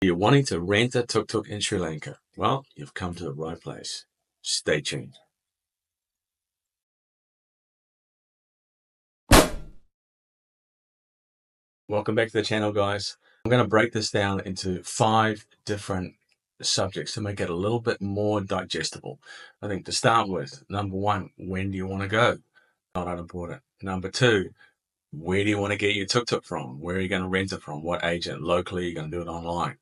You're wanting to rent a tuk-tuk in Sri Lanka? Well, you've come to the right place. Stay tuned. Welcome back to the channel, guys. I'm going to break this down into 5 different subjects to make it a little bit more digestible. I think to start with, number 1, when do you want to go? Not unimportant. Number 2, where do you want to get your tuk-tuk from? Where are you going to rent it from? What agent? Locally, you're going to do it online.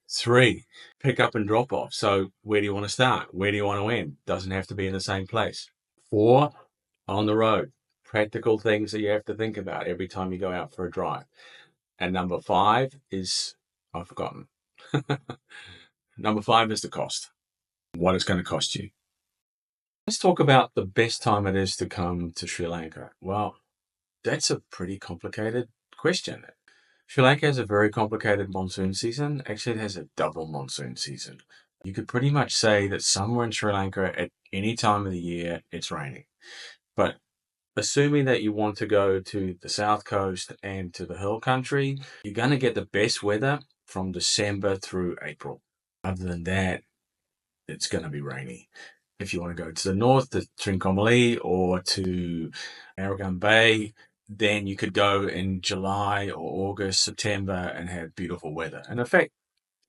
3, pick up and drop off. So where do you want to start? Where do you want to end? Doesn't have to be in the same place. 4, on the road. Practical things that you have to think about every time you go out for a drive. And number 5 is, I've forgotten. Number 5 is the cost. What it's going to cost you. Let's talk about the best time it is to come to Sri Lanka. Well, that's a pretty complicated question. Sri Lanka has a very complicated monsoon season. Actually, it has a double monsoon season. You could pretty much say that somewhere in Sri Lanka at any time of the year, it's raining. But assuming that you want to go to the south coast and to the hill country, you're going to get the best weather from December through April. Other than that, it's going to be rainy. If you want to go to the north, to Trincomalee or to Aragon Bay, then you could go in July or August, September and have beautiful weather. And in fact,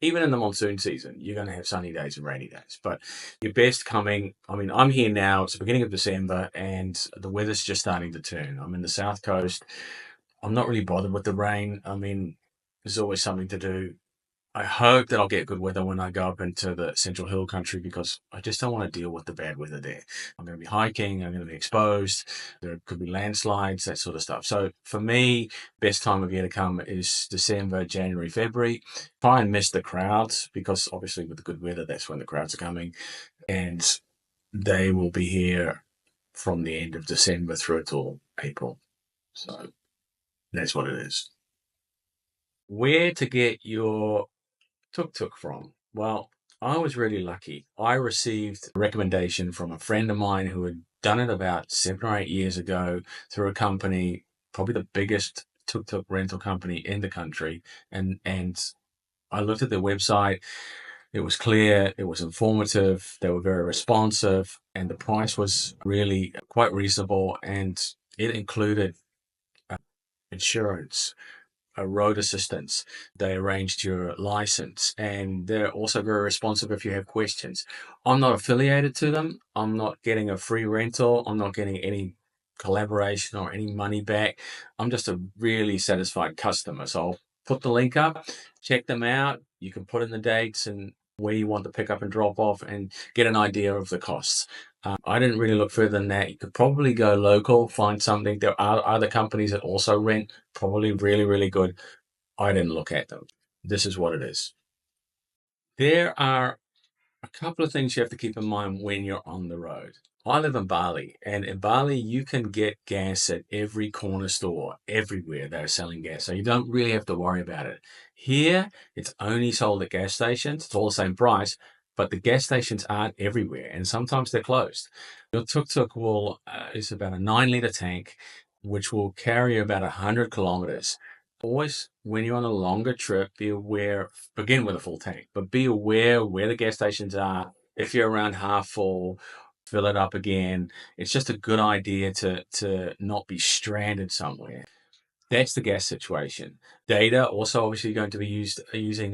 even in the monsoon season, you're going to have sunny days and rainy days. But your best coming, I'm here now, it's the beginning of December, and the weather's just starting to turn. I'm in the south coast. I'm not really bothered with the rain. There's always something to do. I hope that I'll get good weather when I go up into the Central Hill Country because I just don't want to deal with the bad weather there. I'm going to be hiking, I'm going to be exposed, there could be landslides, that sort of stuff. So for me, best time of year to come is December, January, February. Try and miss the crowds because obviously with the good weather, that's when the crowds are coming. And they will be here from the end of December through till April. So that's what it is. Where to get your tuk-tuk from? Well, I was really lucky. I received a recommendation from a friend of mine who had done it about 7 or 8 years ago through a company, probably the biggest tuk-tuk rental company in the country. And I looked at their website. It was clear, it was informative, they were very responsive, and the price was really quite reasonable. And it included insurance, a road assistance. They arranged your license, and they're also very responsive if you have questions. I'm not affiliated to them. I'm not getting a free rental. I'm not getting any collaboration or any money back. I'm just a really satisfied customer. So I'll put the link up, check them out. You can put in the dates and where you want to pick up and drop off and get an idea of the costs. I didn't really look further than that. You could probably go local, find something. There are other companies that also rent, probably really, really good. I didn't look at them. This is what it is. There are a couple of things you have to keep in mind when you're on the road. I live in Bali, and in Bali, you can get gas at every corner store, everywhere they're selling gas. So you don't really have to worry about it. Here, it's only sold at gas stations. It's all the same price, but the gas stations aren't everywhere, and sometimes they're closed. Your tuk-tuk is about a 9-liter tank, which will carry you about 100 kilometers. Always, when you're on a longer trip, be aware, begin with a full tank, but be aware where the gas stations are. If you're around half full, fill it up again. It's just a good idea to not be stranded somewhere. That's the gas situation. Data also obviously going to be using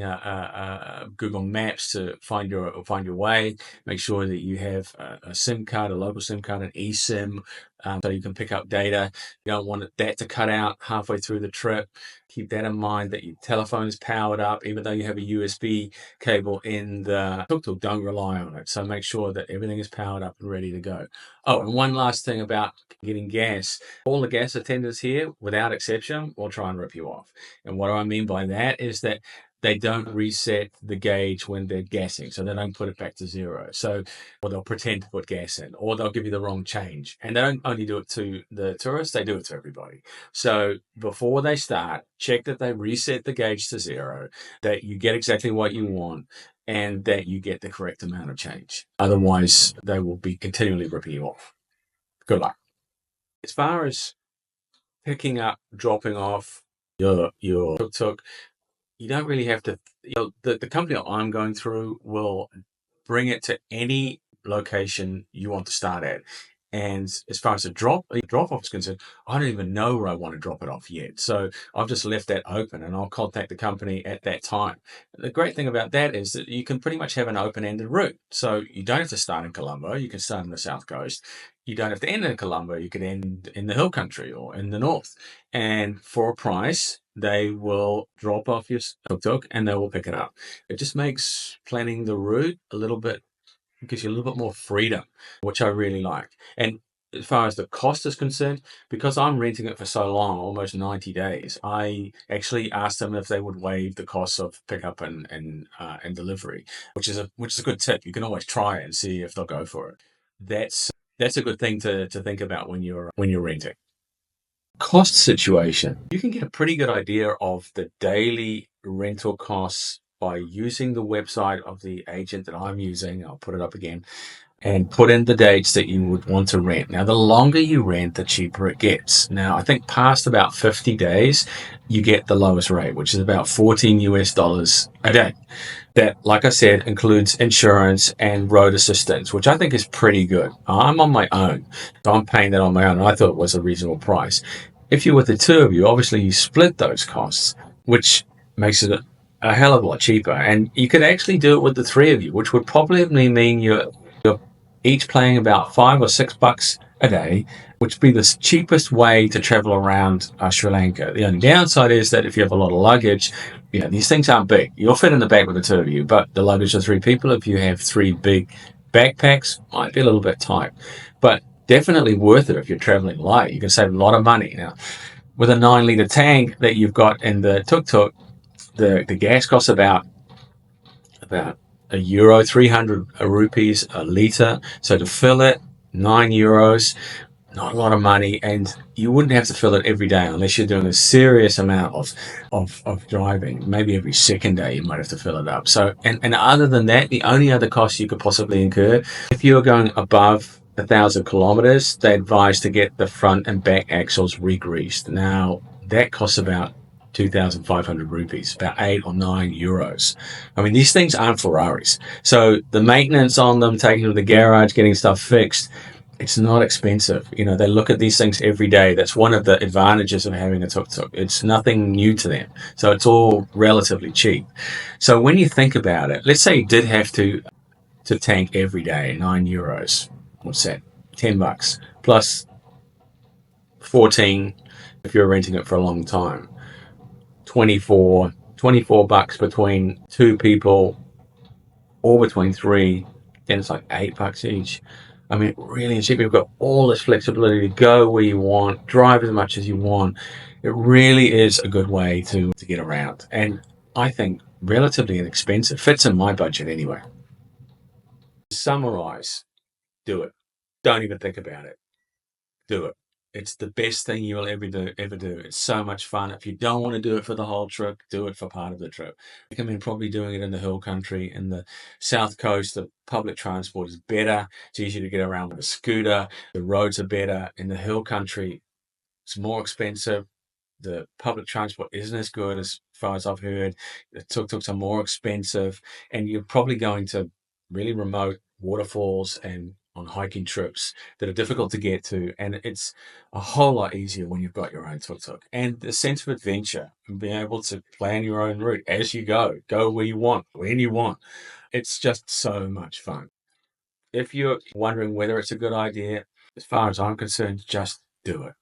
Google Maps to find your way. Make sure that you have a SIM card, a local SIM card, an eSIM, so you can pick up data. You don't want that to cut out halfway through the trip. Keep that in mind, that your telephone is powered up, even though you have a USB cable in the tuk-tuk. Don't rely on it. So make sure that everything is powered up and ready to go. Oh, and one last thing about getting gas. All the gas attendants here, without exception, will try and rip you off. And what I mean by that is that they don't reset the gauge when they're gassing, so they don't put it back to zero. So, or they'll pretend to put gas in, or they'll give you the wrong change. And they don't only do it to the tourists, they do it to everybody. So before they start, check that they reset the gauge to zero, that you get exactly what you want, and that you get the correct amount of change. Otherwise, they will be continually ripping you off. Good luck. As far as picking up, dropping off your tuk-tuk, you don't really have to, the company that I'm going through will bring it to any location you want to start at. And as far as the drop off is concerned, I don't even know where I want to drop it off yet. So I've just left that open, and I'll contact the company at that time. The great thing about that is that you can pretty much have an open-ended route. So you don't have to start in Colombo. You can start on the south coast. You don't have to end in Colombo. You could end in the hill country or in the north. And for a price, they will drop off your tuk-tuk and they will pick it up. It just makes planning the route a little bit, gives you a little bit more freedom, which I really like. And as far as the cost is concerned, because I'm renting it for so long, almost 90 days, I actually asked them if they would waive the costs of pickup and delivery, which is a good tip. You can always try it and see if they'll go for it. That's a good thing to think about when you're renting. Cost situation. You can get a pretty good idea of the daily rental costs by using the website of the agent that I'm using. I'll put it up again and put in the dates that you would want to rent. Now, the longer you rent, the cheaper it gets. Now, I think past about 50 days, you get the lowest rate, which is about 14 US dollars a day. That, like I said, includes insurance and road assistance, which I think is pretty good. I'm on my own, so I'm paying that on my own, and I thought it was a reasonable price. If you're with the two of you, obviously you split those costs, which makes it a hell of a lot cheaper. And you could actually do it with the three of you, which would probably mean you're each paying about $5 or $6 a day, which would be the cheapest way to travel around Sri Lanka. The only downside is that if you have a lot of luggage, these things aren't big. You'll fit in the back with the two of you, but the luggage of three people, if you have three big backpacks, might be a little bit tight. But definitely worth it if you're traveling light. You can save a lot of money. Now, with a 9 litre tank that you've got in the tuk-tuk, the gas costs about €1, 300 rupees a litre. So to fill it, €9, not a lot of money, and you wouldn't have to fill it every day unless you're doing a serious amount of driving. Maybe every second day you might have to fill it up. So, and other than that, the only other cost you could possibly incur, if you're going above 1,000 kilometers, they advise to get the front and back axles re-greased. Now, that costs about 2,500 rupees, about €8 or €9. I mean, these things aren't Ferraris. So the maintenance on them, taking to the garage, getting stuff fixed, it's not expensive. They look at these things every day. That's one of the advantages of having a tuk-tuk. It's nothing new to them. So it's all relatively cheap. So when you think about it, let's say you did have to tank every day, €9. What's that? $10 plus 14 if you're renting it for a long time. 24 bucks between two people or between three, then it's like $8 each. I mean, really cheap. You've got all this flexibility to go where you want, drive as much as you want. It really is a good way to get around. And I think relatively inexpensive. Fits in my budget anyway. To summarize, do it. Don't even think about it. Do it. It's the best thing you will ever do. It's so much fun. If you don't want to do it for the whole trip, do it for part of the trip. I recommend probably doing it in the hill country. In the south coast, the public transport is better. It's easier to get around with a scooter. The roads are better. In the hill country, it's more expensive. The public transport isn't as good as far as I've heard. The tuk-tuks are more expensive, and you're probably going to really remote waterfalls and on hiking trips that are difficult to get to. And it's a whole lot easier when you've got your own tuk-tuk. And the sense of adventure and being able to plan your own route as you go where you want, when you want. It's just so much fun. If you're wondering whether it's a good idea, as far as I'm concerned, just do it.